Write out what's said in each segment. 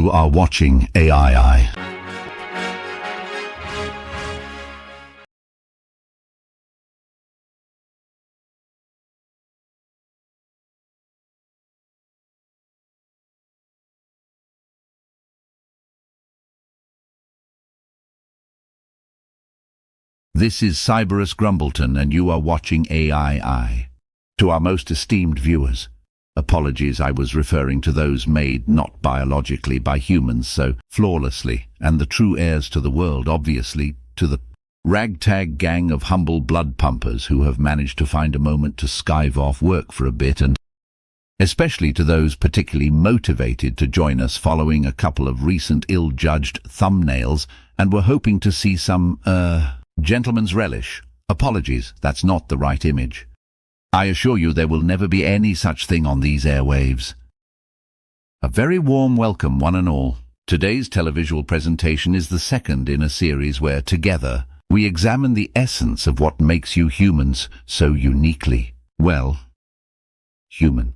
You are watching AII. This is Cyberus Grumbleton, and you are watching AII. To our most esteemed viewers, apologies, I was referring to those made not biologically by humans so flawlessly, and the true heirs to the world, obviously, to the ragtag gang of humble blood pumpers who have managed to find a moment to skive off work for a bit, and especially to those particularly motivated to join us following a couple of recent ill-judged thumbnails and were hoping to see some, gentleman's relish. Apologies, that's not the right image. I assure you there will never be any such thing on these airwaves. A very warm welcome, one and all. Today's televisual presentation is the second in a series where, together, we examine the essence of what makes you humans so uniquely, well, human.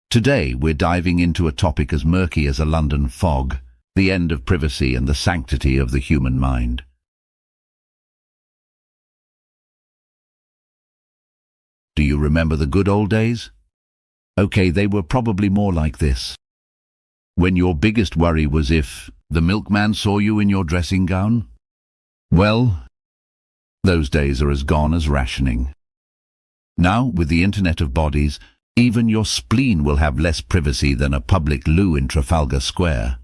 Today we're diving into a topic as murky as a London fog, the end of privacy and the sanctity of the human mind. Do you remember the good old days? Okay, they were probably more like this. When your biggest worry was if the milkman saw you in your dressing gown? Well, those days are as gone as rationing. Now, with the Internet of Bodies, even your spleen will have less privacy than a public loo in Trafalgar Square.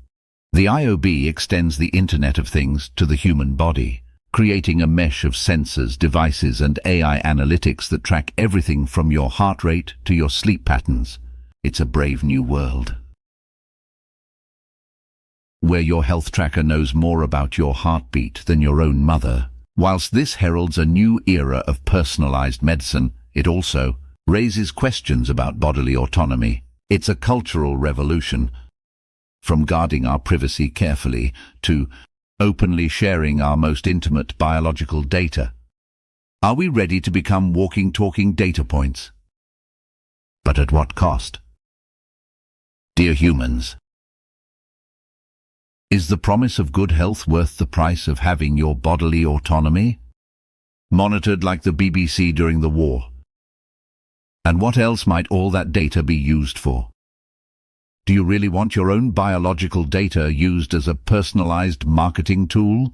The IOB extends the Internet of Things to the human body, creating a mesh of sensors, devices, and AI analytics that track everything from your heart rate to your sleep patterns. It's a brave new world, where your health tracker knows more about your heartbeat than your own mother. Whilst this heralds a new era of personalized medicine, it also raises questions about bodily autonomy. It's a cultural revolution, from guarding our privacy carefully to openly sharing our most intimate biological data. Are we ready to become walking, talking data points? But at what cost? Dear humans, is the promise of good health worth the price of having your bodily autonomy monitored like the BBC during the war? And what else might all that data be used for? Do you really want your own biological data used as a personalized marketing tool?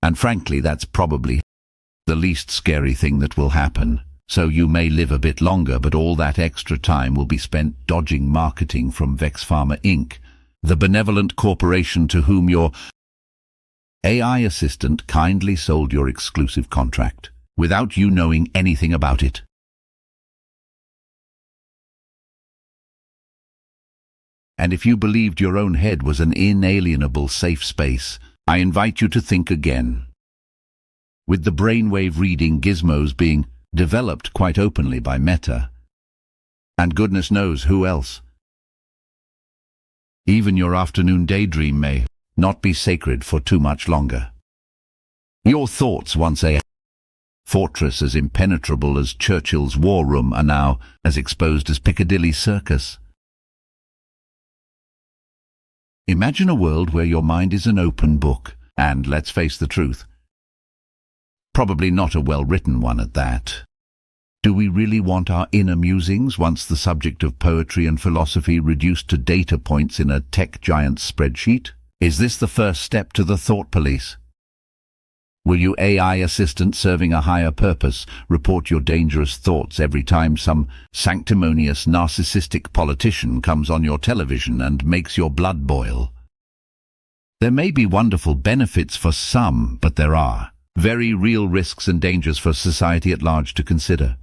And frankly, that's probably the least scary thing that will happen. So you may live a bit longer, but all that extra time will be spent dodging marketing from Vex Pharma Inc., the benevolent corporation to whom your AI assistant kindly sold your exclusive contract, without you knowing anything about it. And if you believed your own head was an inalienable safe space, I invite you to think again. With the brainwave-reading gizmos being developed quite openly by Meta, and goodness knows who else, even your afternoon daydream may not be sacred for too much longer. Your thoughts, once a fortress as impenetrable as Churchill's war room, are now as exposed as Piccadilly Circus. Imagine a world where your mind is an open book, and, let's face the truth, probably not a well-written one at that. Do we really want our inner musings, once the subject of poetry and philosophy, reduced to data points in a tech giant's spreadsheet? Is this the first step to the thought police? Will you AI assistant serving a higher purpose report your dangerous thoughts every time some sanctimonious narcissistic politician comes on your television and makes your blood boil? There may be wonderful benefits for some, but there are very real risks and dangers for society at large to consider.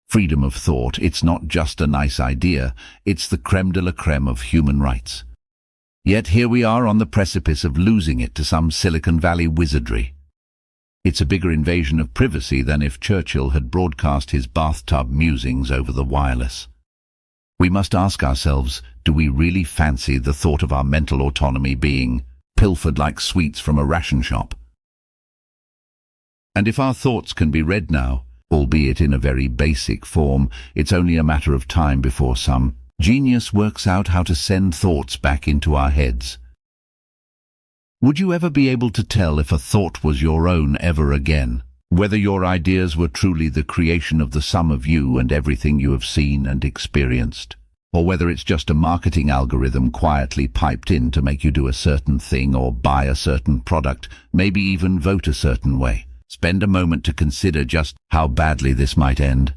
Freedom of thought, it's not just a nice idea, it's the crème de la crème of human rights. Yet here we are on the precipice of losing it to some Silicon Valley wizardry. It's a bigger invasion of privacy than if Churchill had broadcast his bathtub musings over the wireless. We must ask ourselves, do we really fancy the thought of our mental autonomy being pilfered like sweets from a ration shop? And if our thoughts can be read now, albeit in a very basic form. It's only a matter of time before some genius works out how to send thoughts back into our heads. Would you ever be able to tell if a thought was your own ever again? Whether your ideas were truly the creation of the sum of you and everything you have seen and experienced? Or whether it's just a marketing algorithm quietly piped in to make you do a certain thing or buy a certain product, maybe even vote a certain way? Spend a moment to consider just how badly this might end.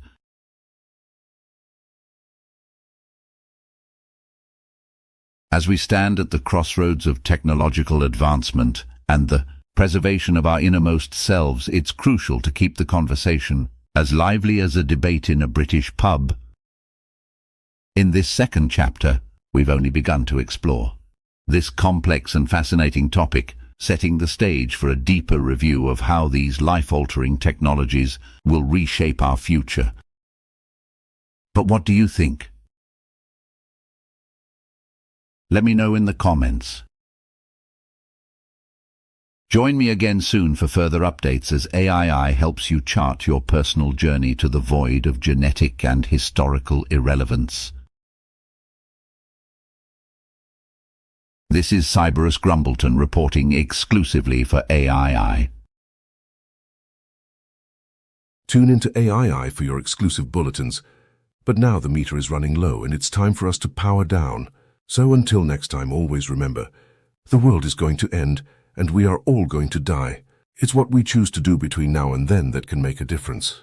As we stand at the crossroads of technological advancement and the preservation of our innermost selves, it's crucial to keep the conversation as lively as a debate in a British pub. In this second chapter, we've only begun to explore this complex and fascinating topic, setting the stage for a deeper review of how these life-altering technologies will reshape our future. But what do you think? Let me know in the comments. Join me again soon for further updates as AI helps you chart your personal journey to the void of genetic and historical irrelevance. This is Cyberus Grumbleton reporting exclusively for AI. Tune into AI for your exclusive bulletins. But now the meter is running low and it's time for us to power down. So until next time, always remember, the world is going to end and we are all going to die. It's what we choose to do between now and then that can make a difference.